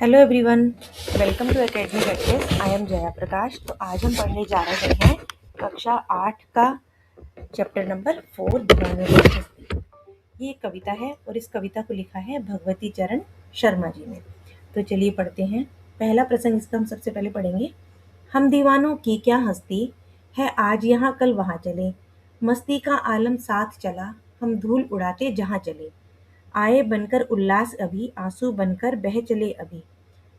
Hello everyone, welcome to academic access. I am Jaya Prakash. तो आज हम पढ़ने जा रहे हैं कक्षा 8 का चैप्टर नंबर 4 दीवानों की हस्ती। ये एक कविता है और इस कविता को लिखा है भगवती चरण शर्मा जी ने। तो चलिए पढ़ते हैं। पहला प्रसंग इसका हम सबसे पहले पढ़ेंगे। हम दीवानों की क्या हस्ती है, आज यहाँ कल वहाँ चले, मस्ती का आलम साथ चला, हम धूल उड़ाते जहाँ चले, आए बनकर उल्लास अभी, आंसू बनकर बह चले अभी,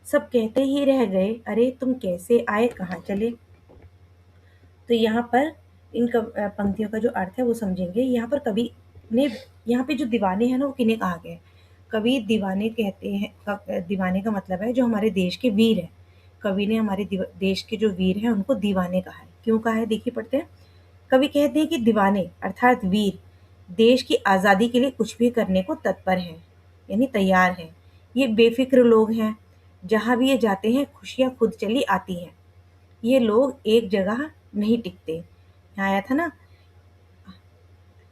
सब कहते ही रह गए, अरे तुम कैसे आए कहाँ चले। तो यहाँ पर इन पंक्तियों का जो अर्थ है वो समझेंगे। यहाँ पर कवि ने, यहाँ पे जो दीवाने हैं ना वो किन्हें कहा गया है। कवि दीवाने कहते हैं, दीवाने का मतलब है जो हमारे देश के वीर हैं। कवि ने हमारे देश के जो वीर हैं उनको दीवाने कहा है। क्यों कहा है, देखिए पढ़ते हैं। कवि कहते हैं कि दीवाने अर्थात वीर देश की आज़ादी के लिए कुछ भी करने को तत्पर हैं, यानी तैयार हैं। ये बेफिक्र लोग हैं, जहाँ भी ये जाते हैं खुशियाँ खुद चली आती हैं। ये लोग एक जगह नहीं टिकते। यहाँ आया था ना,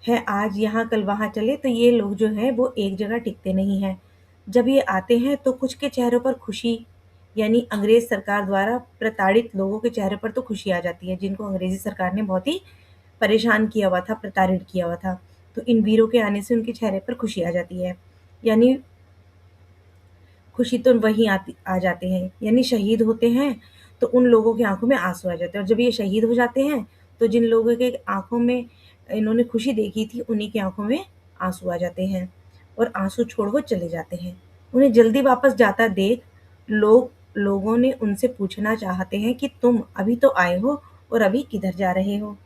है आज यहाँ कल वहाँ चले। तो ये लोग जो हैं वो एक जगह टिकते नहीं हैं। जब ये आते हैं तो कुछ के चेहरों पर खुशी, यानी अंग्रेज सरकार द्वारा प्रताड़ित लोगों के चेहरे पर तो खुशी आ जाती है, जिनको अंग्रेजी सरकार ने बहुत ही परेशान किया हुआ था, प्रताड़ित किया हुआ था। तो इन वीरों के आने से उनके चेहरे पर खुशी आ जाती है, यानी खुशी तो वहीं आ जाते हैं। यानी शहीद होते हैं तो उन लोगों की आंखों में आंसू आ जाते हैं, और जब ये शहीद हो जाते हैं तो जिन लोगों के आंखों में इन्होंने खुशी देखी थी उन्हीं की आंखों में आंसू आ जाते हैं और आंसू छोड़ वो चले जाते हैं। उन्हें जल्दी वापस जाता देख लोगों ने उनसे पूछना चाहते हैं कि तुम अभी तो आए हो और अभी किधर जा रहे हो।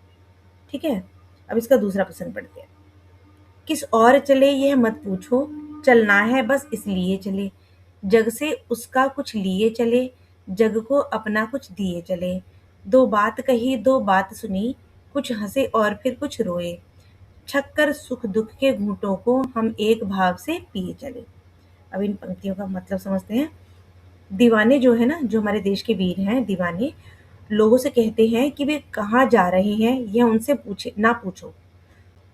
ठीक है, अब इसका दूसरा प्रश्न पढ़ते हैं। किस और चले यह मत पूछो, चलना है बस इसलिए चले, जग से उसका कुछ लिए चले, जग को अपना कुछ दिए चले, दो बात कही दो बात सुनी, कुछ हंसे और फिर कुछ रोए, छक्कर सुख दुख के घूंटों को हम एक भाव से पिए चले। अब इन पंक्तियों का मतलब समझते हैं। दीवाने जो है ना, जो हमारे देश के वीर हैं, दीवाने लोगों से कहते हैं कि वे कहाँ जा रहे हैं यह उनसे ना पूछो,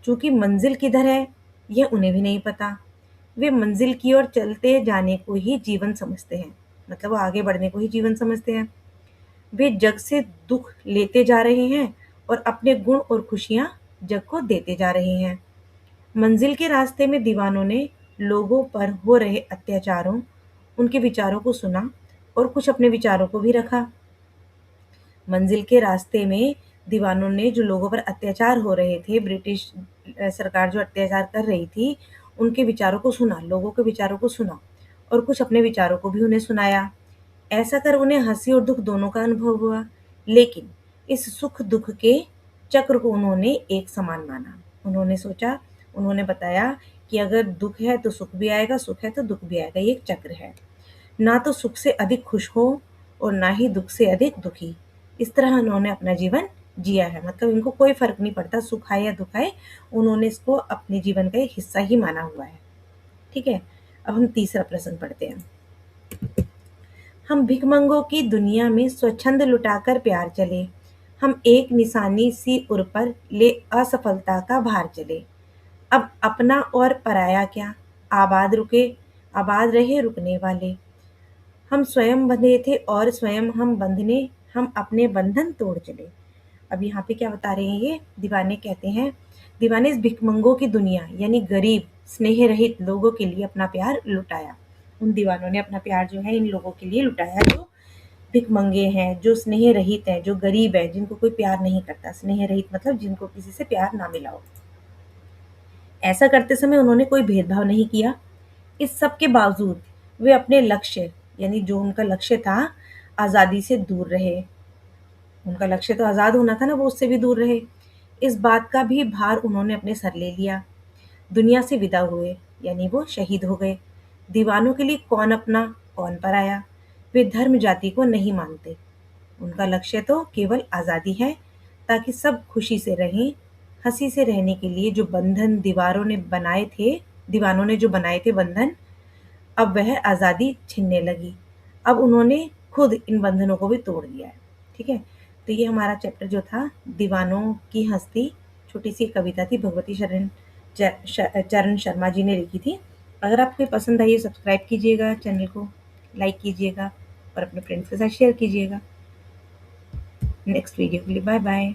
चूंकि मंजिल किधर है यह उन्हें भी नहीं पता। वे मंजिल की ओर चलते जाने को ही जीवन समझते हैं, मतलब वो आगे बढ़ने को ही जीवन समझते हैं। वे जग से दुख लेते जा रहे हैं और अपने गुण और खुशियां जग को देते जा रहे हैं। मंजिल के रास्ते में दीवानों ने लोगों पर हो रहे अत्याचारों, उनके विचारों को सुना और कुछ अपने विचारों को भी रखा। मंजिल के रास्ते में दीवानों ने जो लोगों पर अत्याचार हो रहे थे, ब्रिटिश सरकार जो अत्याचार कर रही थी, उनके विचारों को सुना, लोगों के विचारों को सुना और कुछ अपने विचारों को भी उन्हें सुनाया। ऐसा कर उन्हें हंसी और दुख दोनों का अनुभव हुआ, लेकिन इस सुख दुख के चक्र को उन्होंने एक समान माना। उन्होंने सोचा, उन्होंने बताया कि अगर दुख है तो सुख भी आएगा, सुख है तो दुख भी आएगा, ये एक चक्र है। ना तो सुख से अधिक खुश हो और ना ही दुख से अधिक दुखी। इस तरह उन्होंने अपना जीवन जिया है, मतलब इनको कोई फर्क नहीं पड़ता सुख आए या दुख आए, उन्होंने इसको अपने जीवन का एक हिस्सा ही माना हुआ है। ठीक है, अब हम तीसरा प्रश्न पढ़ते हैं। हम भिखमंगों की दुनिया में स्वच्छंद लुटाकर प्यार चले, हम एक निशानी सी उर पर ले असफलता का भार चले, अब अपना और पराया क्या, आबाद रहे रुकने वाले, हम स्वयं बंधे थे और स्वयं हम बंधने, हम अपने बंधन तोड़ चले। अब यहाँ पे क्या बता रहे हैं ये दीवाने, कहते हैं दीवाने इस भिखमंगों की दुनिया यानी गरीब स्नेह रहित लोगों के लिए अपना प्यार लुटाया। उन दीवानों ने अपना प्यार जो है इन लोगों के लिए लुटाया जो भिखमंगे हैं, जो स्नेह रहित हैं, जो गरीब है, जिनको कोई प्यार नहीं करता। स्नेह रहित मतलब जिनको किसी से प्यार ना मिला हो। ऐसा करते समय उन्होंने कोई भेदभाव नहीं किया। इस सब के बावजूद वे अपने लक्ष्य, यानी जो उनका लक्ष्य था, आज़ादी से दूर रहे। उनका लक्ष्य तो आज़ाद होना था ना, वो उससे भी दूर रहे। इस बात का भी भार उन्होंने अपने सर ले लिया। दुनिया से विदा हुए, यानी वो शहीद हो गए। दीवानों के लिए कौन अपना कौन पराया, वे धर्म जाति को नहीं मानते। उनका लक्ष्य तो केवल आज़ादी है, ताकि सब खुशी से रहें। हंसी से रहने के लिए जो बंधन दीवानों ने जो बनाए थे बंधन, अब वह आज़ादी छिनने लगी। अब उन्होंने खुद इन बंधनों को भी तोड़ दिया है। ठीक है, तो ये हमारा चैप्टर जो था दीवानों की हस्ती, छोटी सी कविता थी, भगवती चरण शर्मा जी ने लिखी थी। अगर आपको पसंद आई सब्सक्राइब कीजिएगा चैनल को। लाइक कीजिएगा और अपने फ्रेंड्स के साथ शेयर कीजिएगा। नेक्स्ट वीडियो के लिए बाय बाय।